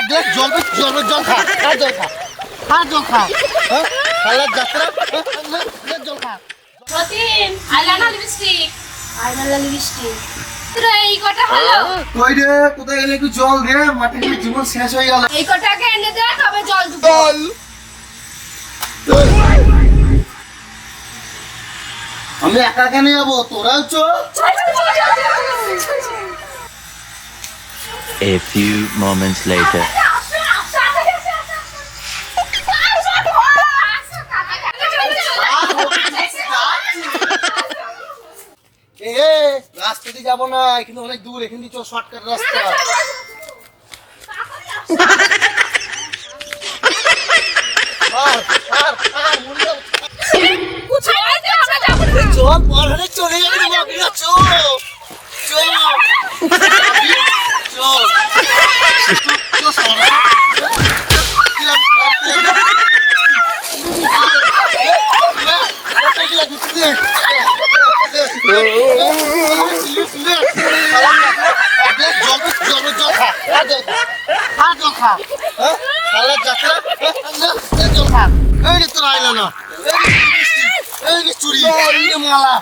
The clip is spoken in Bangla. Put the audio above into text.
দেখ জল জল খা জল খা জল খা খালার যাত্রা জল খা প্রতিম আইলানা লিপস্টিক তোরা এই কটা হলো কই রে কোথায় গেলে একটু জল দে মাঠে গিয়ে জীবন শেষ হয়ে গেল এই কটাকে এনে দে তবে জল দিব আমি একা কেন যাবো তোরাও চল A few moments later. রাস্তা দিয়ে যাবো না এখানে অনেক দূর এখান দিয়ে চল শর্টকাট রাস্তা চল পরে চলে যাবে চল চুরি মালা